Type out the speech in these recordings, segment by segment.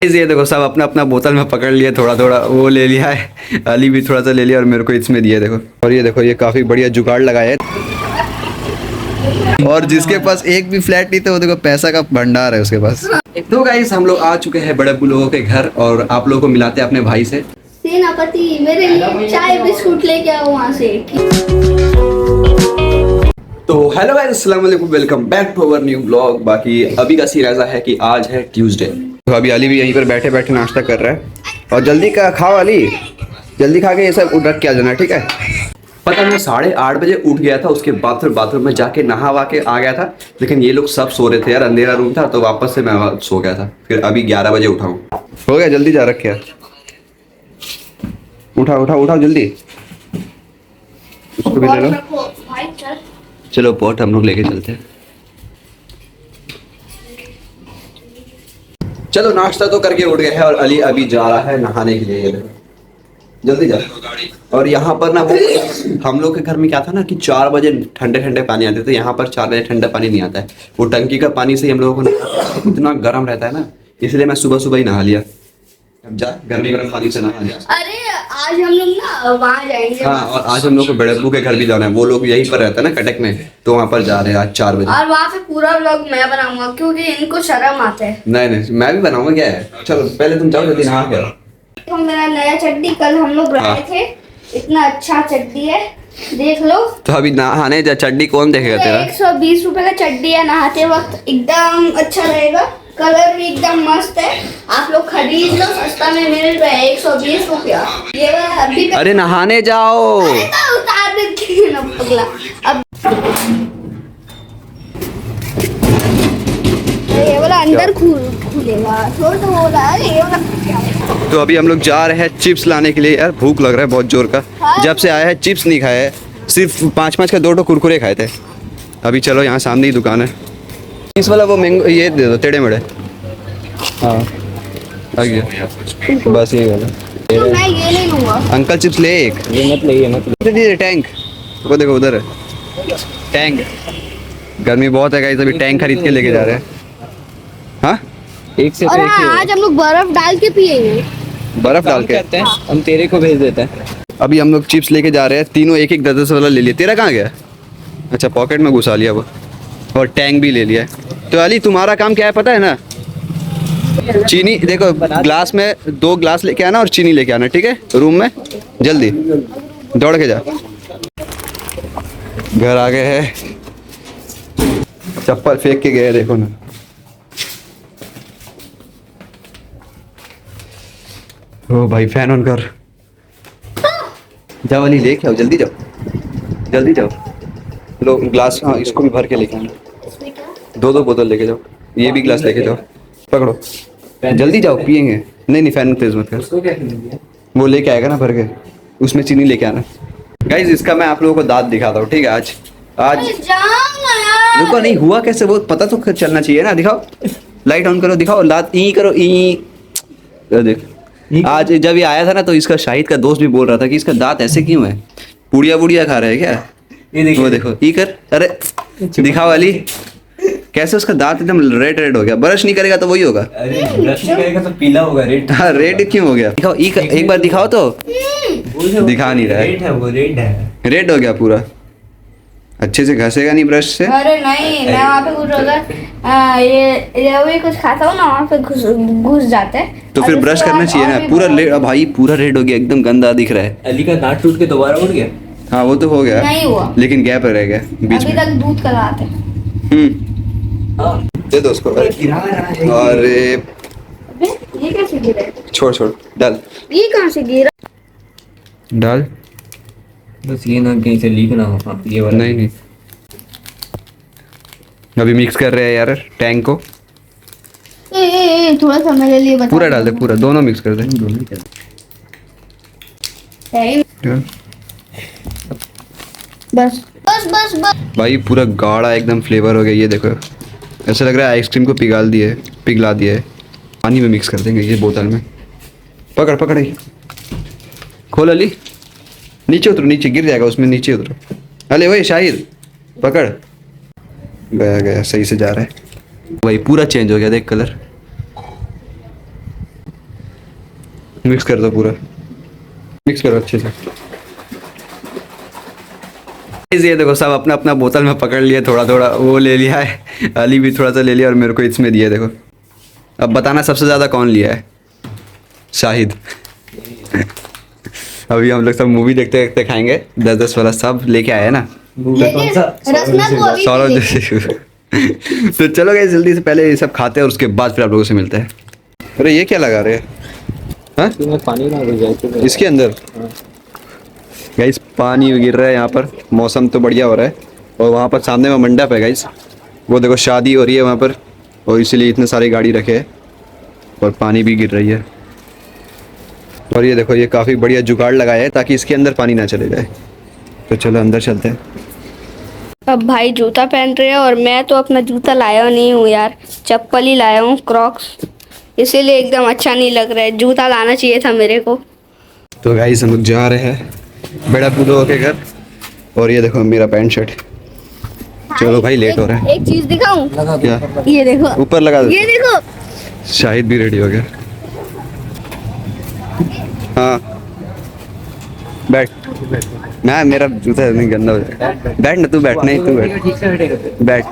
ये देखो सब अपना अपना बोतल में पकड़ लिया, थोड़ा थोड़ा वो ले लिया है। अली भी थोड़ा सा ले लिया और मेरे को इसमें दिया देखो। और ये देखो ये काफ़ी बढ़िया जुगाड़ लगाया है। और जिसके पास एक भी फ्लैट नहीं था वो देखो पैसा का भंडार है उसके पास। तो गाइस हम लोग आ चुके हैं बड़े अब्बू लोगों के घर और आप लोगों को मिलाते हैं अपने भाई से। सेनापति मेरे लिए चाय बिस्कुट लेके आओ वहाँ से। तो हेलो गाइस, अस्सलाम वालेकुम, welcome back to our new blog. बाकी अभी का सीन ऐसा है कि आज है ट्यूसडे, तो अभी अली भी यहीं पर बैठे बैठे नाश्ता कर रहा है। और जल्दी का खाओ अली, जल्दी खा के ये सब रख के आ जाना, ठीक है। पता नहीं 8:30 बजे उठ गया था, उसके बाद फिर बाथरूम में जाके नहा वा के आ गया था। लेकिन ये लोग सब सो रहे थे यार, अंधेरा रूम था तो वापस से मैं सो गया था। फिर अभी 11 बजे उठा हूँ। हो गया, जल्दी जा रखे यार, उठा उठा उठा जल्दी। उसको भी ले लो। चलो पॉट हम लोग लेके चलते हैं। चलो नाश्ता तो करके उठ गए हैं और अली अभी जा रहा है नहाने के लिए। ये देखो जल्दी जा। और यहाँ पर ना वो हम लोग के घर में क्या था ना कि 4 बजे ठंडे ठंडे पानी आते थे, यहाँ पर 4 बजे ठंडा पानी नहीं आता है। वो टंकी का पानी से ही हम लोगों को इतना गर्म रहता है ना, इसलिए मैं सुबह सुबह ही नहा लिया। अब जा गर्मी गर्म पानी से नहा लिया। अरे आज हम लोग ना वहाँ जाएंगे। हाँ, और आज हम लोग को बड़े अब्बू के घर भी जाना है। वो लोग यहीं पर रहता है ना कटक में, तो वहाँ पर जा रहे हैं आज 4 बजे। और वहाँ पे पूरा व्लॉग मैं बनाऊंगा क्योंकि इनको शर्म आता है। नहीं मैं भी बनाऊंगा, क्या है। चलो पहले तुम जाओ जल्दी नहा के। तो मेरा नया चड्डी कल हम लोग बनाए थे, इतना अच्छा चड्डी है, देख लो। तो अभी नहाने जा, चड्डी कौन देखेगा तेरा। 120 रुपए का चड्डी है, नहाते वक्त एकदम अच्छा रहेगा, कलर भी एकदम मस्त है। आप लोग खरीद लो, सस्ता में मिल रहा है 120 रुपया। ये वाला अभी अरे नहाने जाओ। उतार देती है ना पगला। अब ये वाला अंदर खुलेगा, छोड़ तो बोला। अरे ये वाला क्या है? तो अभी हम लोग जा रहे हैं चिप्स लाने के लिए। यार भूख लग रहा है बहुत जोर का, जब से आया है चिप्स नहीं खाया है, सिर्फ 5-5 का 2 कुरकुरे खाए थे। अभी चलो यहाँ सामने ही दुकान है। इस वाला वो मैंगो ये दे दो, टेढ़े मेढ़े। हाँ आ गया, बस ये वाला। तो मैं ये ले लूंगा। अंकल चिप्स ले एक। ये मत ले, ये मत ले। टैंक वो देखो उधर है टैंक। गर्मी बहुत है गाइस, अभी टैंक खरीद के लेके जा रहे हैं। हाँ एक से और तो एक ही हाँ, आज हम लोग बर्फ डाल के पिएंगे। बर्फ डाल के करते हैं, हम तेरे को भेज देते हैं। अभी हम लोग चिप्स लेके जा रहे हैं, तीनों एक 10-10 वाला ले लिया। तेरा कहाँ गया? अच्छा पॉकेट में घुसा लिया वो। और टैंक भी ले लिया है। तो अली तुम्हारा काम क्या है पता है ना, चीनी देखो ग्लास में 2 ग्लास लेके आना और चीनी लेके आना, ठीक है, रूम में। जल्दी दौड़ के जा। घर आ गए हैं, चप्पल फेंक के गए देखो ना। ओ भाई फैन ऑन कर। जाओ अली लेके आओ, जल्दी जाओ जल्दी जाओ। लो ग्लास, हाँ इसको भी भर के लेके आना। 2 बोतल लेके जाओ, ये भी ग्लास लेके जाओ। पकड़ो जल्दी जाओ, पियेंगे। नहीं फैन तेज मत कर, उसको क्या खरीदेंगे? वो लेके आएगा ना भर के, उसमें चीनी लेके आना। गाइस इसका मैं आप लोगों को दांत दिखाता हूँ, ठीक है। आज रुको, नहीं हुआ कैसे वो पता तो चलना चाहिए ना। दिखाओ, लाइट ऑन करो, दिखाओ दांत। ई करो ई। देख आज जब ये आया था ना तो इसका शाहिद का दोस्त भी बोल रहा था कि इसका दांत ऐसे क्यों है, पुड़िया खा रहे हैं क्या। ये देखो, वो देखो ई कर। अरे दिखाओ अली, कैसे उसका दांत एकदम रेड हो गया। ब्रश नहीं करेगा तो वही होगा। अरे ब्रश नहीं करेगा तो पीला होगा, रेड। हाँ रेड क्यों हो गया। दिखाओ ई कर, एक बार दिखाओ तो। दिखा नहीं रहा है। रेड है वो, रेड है। रेड हो गया पूरा। अच्छे से घसेगा नहीं ब्रश से। अरे नहीं, मैं वहाँ पे कुछ होगा, ये भी कुछ खाता हूँ ना, वहाँ पे घुस जाते हैं। तो फिर ब्रश करना चाहिए ना। पूरा भाई पूरा रेड हो गया, एकदम गंदा दिख रहा है। अली का दांत टूट के दोबारा उठ गया। हाँ वो तो हो गया, नहीं हुआ, लेकिन गैप रह गया बीच अभी में। तक दूध कराते हैं। हाँ दे दो उसको। अरे अबे ये कैसे गिरा? छोड़ डाल ये कहाँ से गिरा? डाल। बस ये ना कहीं से लीक ना हो। हाँ, ये वाला नहीं अभी मिक्स कर रहे हैं यार टैंक को। थोड़ा सा मेरे लिए बता। पूरा डाल दे, पूरा दोनों मिक्स कर दे। बस भाई पूरा गाढ़ा एकदम फ्लेवर हो गया। ये देखो ऐसा लग रहा है आइसक्रीम को पिघला दिया है। पानी में मिक्स कर देंगे ये बोतल में। पकड़ खोल अली, नीचे उतरो, नीचे गिर जाएगा उसमें, नीचे उतरो। अले वही शाहिद पकड़। गया सही से जा रहा है। वही पूरा चेंज हो गया, देख कलर। मिक्स कर दो पूरा, मिक्स करो अच्छे से। ये देखो सब अपना अपना बोतल में पकड़ लिया, थोड़ा थोड़ा वो ले लिया है, अली भी थोड़ा सा ले लिया और मेरे को इसमें दिया। देखो अब बताना सबसे ज़्यादा कौन लिया है। शाहिद। अभी हम लोग सब मूवी देखते देखते खाएंगे, 10-10 वाला सब लेके आए हैं ना। रसना को अभी सौरभ जैसे। तो चलो गाइस जल्दी से पहले ये सब खाते हैं और उसके बाद फिर आप लोगों से मिलते हैं। अरे ये क्या लगा रहे हैं? हाँ? पानी ना गिर जाए इसके अंदर गाइस पानी गिर रहा है यहाँ पर। मौसम तो बढ़िया हो रहा है और वहाँ पर सामने में मंडप है गाइस, वो देखो शादी हो रही है वहाँ पर और इसीलिए इतने सारे गाड़ी रखे हैं और पानी भी गिर रही है। और ये देखो ये काफ़ी बढ़िया जुगाड़ लगाया है ताकि इसके अंदर पानी ना चले जाए। तो चलो अंदर चलते हैं। अब भाई जूता पहन रहे हैं और मैं तो अपना जूता लाया नहीं हूँ यार, चप्पल ही लाया हूँ क्रॉक्स, इसीलिए एकदम अच्छा नहीं लग रहा है। जूता लाना चाहिए था मेरे को। तो गाइस हम लोग जा रहे हैं बड़ा पुदो के घर और ये देखो मेरा पैंट शर्ट। चलो भाई लेट हो रहा है। एक चीज दिखाऊं? क्या? ये देखो, ऊपर लगा दो। ये देखो। शाहिद भी रेडी हो गया। हाँ बैठ। ना मेरा जूता नहीं गंदा हो जाएगा। बैठ ना, तू बैठ। नहीं तू बैठ, ठीक से बैठेगा। बैठ।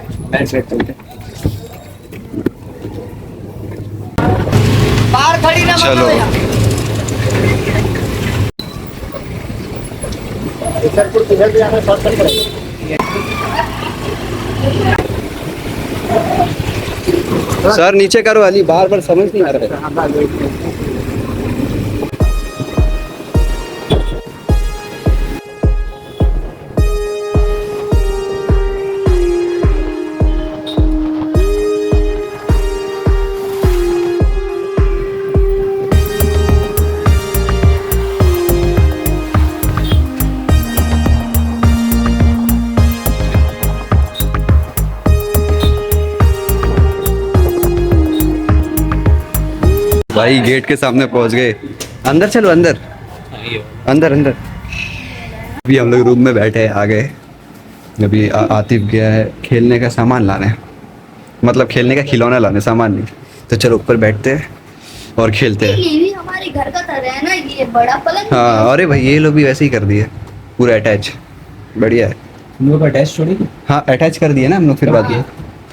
बाहर खड़ी ना चलो सर नीचे करो अली, बार बार समझ नहीं आ रहा है। भाई गेट के सामने पहुंच गए। अंदर चलो, अंदर अंदर अंदर। अभी हम लोग रूम में बैठे हैं, आ गए। अभी आतिफ गया है खेलने का सामान लाने, मतलब खेलने का खिलौना लाने, सामान नहीं। तो चलो ऊपर बैठते हैं और खेलते हैं। ये भी हमारे घर का तरह है ना, ये बड़ा पलंग। हाँ अरे भाई ये लोग भी वैसे ही कर दिए, पूरा अटैच। बढ़िया है। हम लोग अटैच छोड़ी। हाँ अटैच कर दिए ना हम लोग, फिर बाद में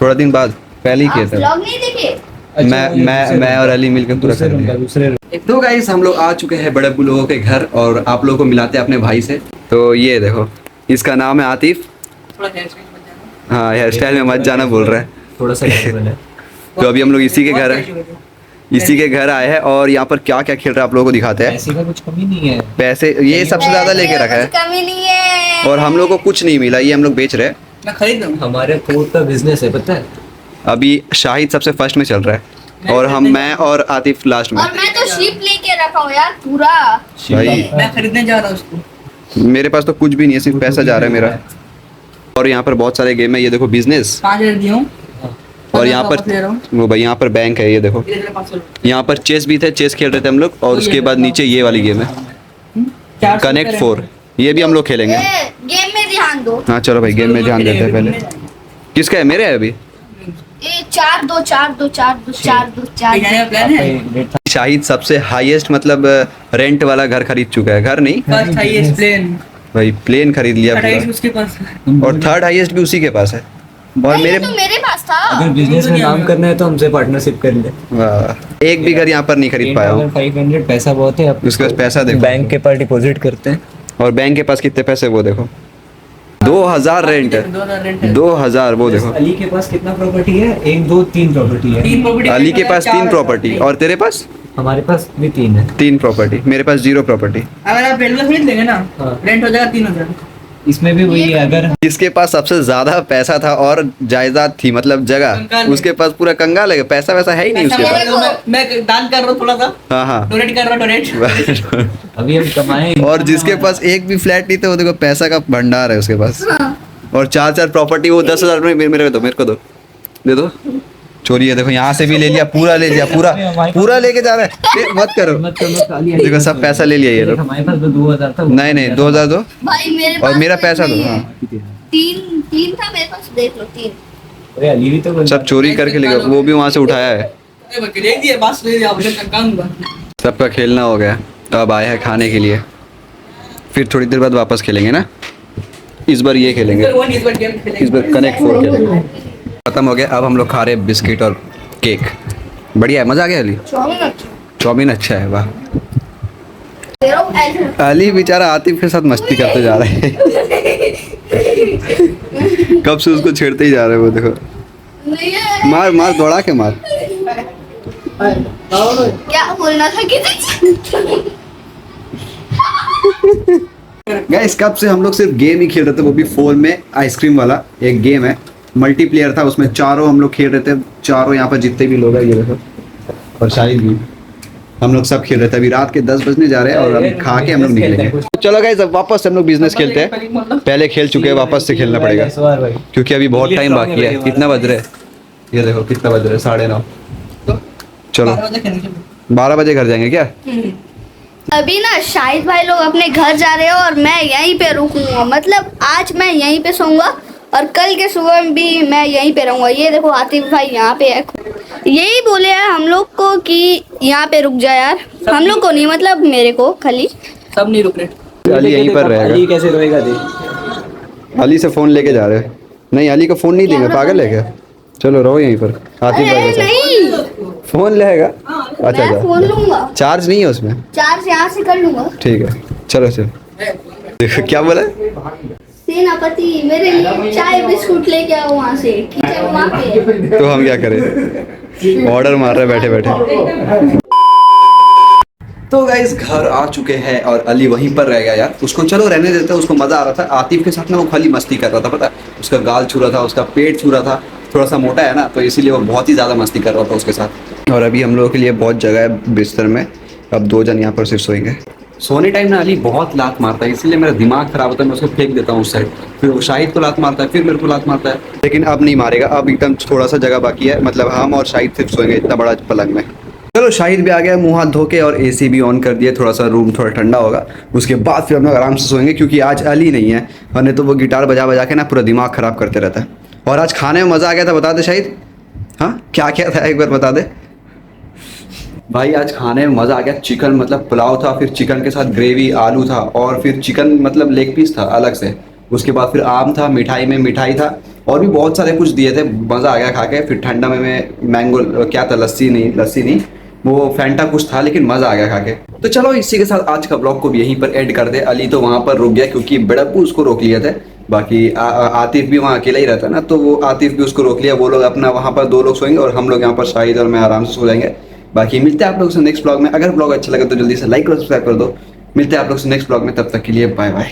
थोड़ा दिन बाद, पहले ही किया था। व्लॉग नहीं देखे? मैं और अली मिलकर पूरा कर दिया। दूसरे तो गाइस हम लोग आ चुके हैं बड़े अब्बू लोगों के घर और आप लोगों को मिलाते हैं अपने भाई से। तो ये देखो इसका नाम है आतिफ। हाँ हेयर स्टाइल में मत जाना बोल रहा है। थोड़ा सा तो अभी हम लोग इसी के घर है, इसी के घर आए हैं और यहाँ पर क्या क्या खेल रहा है आप लोगों को दिखाते हैं। पैसे का कुछ कमी नहीं है। पैसे ये सबसे ज्यादा लेके रखा है कमी नहीं है और हम लोग को कुछ नहीं मिला, ये हम लोग बेच रहे हैं। मैं खरीद लूं। हमारे फूड का बिजनेस है पता है। अभी शाहिद सबसे फर्स्ट में चल रहा है और मैं और आतिफ लास्ट में। और मैं तो शीप लेके रखा हूँ यार पूरा। भाई मैं खरीदने जा रहा हूँ उसको। मेरे पास तो कुछ भी नहीं है, सिर्फ पैसा जा रहा है मेरा। और यहाँ पर बहुत सारे गेम है, ये देखो बिजनेस। 5,000 दिया हूँ और यहाँ पर वो भाई यहाँ पर बैंक है, ये देखो। यहाँ पर चेस भी थे, चेस खेल रहे थे हम लोग। और उसके बाद नीचे ये वाली गेम है कनेक्ट 4, ये भी हम लोग खेलेंगे। गेम में ध्यान दो। हाँ चलो भाई गेम में ध्यान देते हैं पहले। किसका है? मेरे है अभी। 4-2-4-2-4-2-4-2-4। प्लान है। शाहिद सबसे हाईएस्ट मतलब रेंट वाला घर खरीद चुका है। घर नहीं फर्स्ट हाईएस्ट प्लेन, भाई, प्लेन खरीद लिया 28 पूरा। उसके पास। और थर्ड हाईएस्ट भी उसी के पास है। और ये मेरे तो मेरे पास था। अगर बिजनेस में नाम करना है तो हमसे पार्टनरशिप कर ले। वाह, एक भी घर यहाँ पर नहीं खरीद पाया हूँ। 500 पैसा बहुत है। उसके पास पैसा देखो, बैंक के पास डिपॉजिट करते हैं। और बैंक के पास कितने पैसे वो देखो। 2000 रेंट है, 2000 रेंट है। 2000 वो देखो। अली के पास कितना प्रॉपर्टी है? 1 2 3 प्रॉपर्टी है। 3 प्रॉपर्टी। अली के पास 3 प्रॉपर्टी और तेरे पास हमारे पास भी 3 है। 3 प्रॉपर्टी, मेरे पास 0 प्रॉपर्टी। अगर आप रेंट खरीद लेंगे ना, हाँ। रेंट हो जाएगा 3000। इसमें भी वही है। अगर जिसके पास सबसे ज्यादा पैसा था और जायदाद थी, मतलब जगह, कंगाल है। उसके पास पूरा कंगाल है। पैसा वैसा है ही नहीं उसके पास। मैं दान कर रहा हूँ थोड़ा सा, हाँ हाँ। डोनेट कर रहा हूँ, डोनेट। अभी हम कमाए। और जिसके पास एक भी फ्लैट नहीं था, वो देखो पैसा का भंडार है उसके पास। और 4 प्रॉपर्टी, वो 10,000 में मेरे को दो, दे दो। चोरी है देखो, यहाँ से भी ले लिया, पूरा ले लिया, पूरा लेके जा रहा है। मत करो, देखो सब पैसा ले लिया ये लोग। हमारे पास तो 2000 था। नहीं 2000 दो भाई मेरे पास और मेरा तो पैसा दो। नहीं है। हाँ। 3 था मेरे पास, देख लो 3। अरे अली भी तो सब चोरी करके ले गए, वो भी वहाँ से उठाया है। देख दिए, बस ले लिया, मुझे कंगाल दूंगा। सबका खेलना हो गया, तो अब आए हैं खाने के लिए। फिर थोड़ी देर बाद वापस खेलेंगे ना। इस बार ये खेलेंगे, इस बार गेम खेलेंगे। इस बार कनेक्ट 4 खेलेंगे। खत्म हो गया, अब हम लोग खा रहे हैं बिस्किट और केक। बढ़िया है, मज़ा आ गया अली। चाउमीन अच्छा है, वाह। अली बेचारा आतिफ के साथ मस्ती करते जा रहे हैं। कब से उसको छेड़ते ही जा रहे हैं, वो देखो। मार मार, दौड़ा के मार। क्या बोलना था किसी गाइस, कब से हम लोग सिर्फ गेम ही खेल रहे थे, वो भी फोन में। आइसक्रीम वाला एक गेम है, मल्टीप्लेयर था, उसमें चारों हम लोग खेल रहे थे। चारों यहाँ पर जितने भी लोग हैं, ये देखो, और शाहिद भी, हम लोग सब खेल रहे थे। अभी रात के 10 बजने जा रहे हैं और अभी खा के हम लोग निकलेंगे। चलो गाइस, अब वापस हम लोग बिजनेस खेलते हैं। पहले खेल चुके हैं, वापस से खेलना पड़ेगा क्योंकि अभी बहुत टाइम बाकी है। कितना बज रहा है, ये देखो कितना बज रहा है, 9:30। चलो 12 बजे घर जाएंगे क्या? अभी ना शाहिद भाई लोग अपने घर जा रहे हो और मैं यहीं पे रुकूंगा। मतलब आज मैं यहीं पे सोऊंगा और कल के सुबह भी मैं यहीं पे रहूंगा। ये देखो आतिफ भाई यहाँ पे है। यही बोले हैं हम लोग को कि यहाँ पे रुक जा यार। हम लोग को नहीं, मतलब मेरे को खाली। सब नहीं रुक रहे। अली यहीं पर रहेगा। अली कैसे रोएगा देख। अली से फोन लेके जा रहे हैं। नहीं, अली को फोन नहीं देंगे, पागल है क्या? चलो रहो यहीं पर आतिफ भाई के साथ। नहीं, फोन लेगा। अच्छा मैं फोन लूंगा, चार्ज नहीं है उसमें। चार्ज यहाँ से कर लूंगा। ठीक है, चलो चलो। देखो क्या बोला, सेनापति मेरे लिए चाय बिस्कुट लेके आओ वहाँ से। ठीक है, वहाँ पे। तो हम क्या करें, ऑर्डर मार रहे बैठे बैठे। तो गाइस, घर आ चुके हैं और अली वहीं पर रह गया यार। उसको चलो रहने देते, उसको मजा आ रहा था। आतिफ के साथ ना वो खाली मस्ती कर रहा था, पता है? उसका गाल छू रहा था, उसका पेट छू रहा था। थोड़ा सा मोटा है ना, तो इसीलिए वो बहुत ही ज़्यादा मस्ती कर रहा था उसके साथ। और अभी हम लोगों के लिए बहुत जगह है बिस्तर में। अब 2 जन यहाँ पर सिर्फ सोएंगे। सोने टाइम ना अली बहुत लात मारता है, इसलिए मेरा दिमाग खराब होता है। मैं उसको फेंक देता हूँ उस साइड, फिर वो शाहिद को लात मारता है, फिर मेरे को लात मारता है। लेकिन अब नहीं मारेगा, अब एकदम थोड़ा सा जगह बाकी है। मतलब हम और शाहिद सिर्फ सोएंगे इतना बड़ा पलंग में। चलो, शाहिद भी आ गया मुंह हाथ धो के और एसी भी ऑन कर दिया। थोड़ा सा रूम थोड़ा ठंडा होगा, उसके बाद फिर हम लोग आराम से सोएंगे क्योंकि आज अली नहीं है। और नहीं तो वो गिटार बजा बजा के ना पूरा दिमाग खराब करते रहता है। और आज खाने में मज़ा आ गया था, बता दे शाहिद। हाँ, क्या क्या था एक बार बता दे भाई। आज खाने में मज़ा आ गया। चिकन मतलब पुलाव था, फिर चिकन के साथ ग्रेवी, आलू था, और फिर चिकन मतलब लेग पीस था अलग से। उसके बाद फिर आम था, मिठाई में मिठाई था, और भी बहुत सारे कुछ दिए थे। मज़ा आ गया खा के। फिर ठंडा में मैंगो क्या था, लस्सी नहीं, वो फैंटा कुछ था, लेकिन मज़ा आ गया खा के। तो चलो, इसी के साथ आज का ब्लॉग को भी यहीं पर एंड कर दे। अली तो वहाँ पर रुक गया क्योंकि बड़प्पू उसको रोक लिए थे। बाकी आतिफ भी वहाँ अकेला ही रहता है ना, तो वो आतिफ भी उसको रोक लिया। वो लोग अपना वहाँ पर 2 लोग सोएंगे और हम लोग यहाँ पर शाहिद और मैं आराम से सो जाएंगे। बाकी मिलते हैं आप लोगों से नेक्स्ट ब्लॉग में। अगर ब्लॉग अच्छा लगे तो जल्दी से लाइक और सब्सक्राइब कर दो। मिलते हैं आप लोग से नेक्स्ट ब्लॉग में, तब तक के लिए बाय बाय।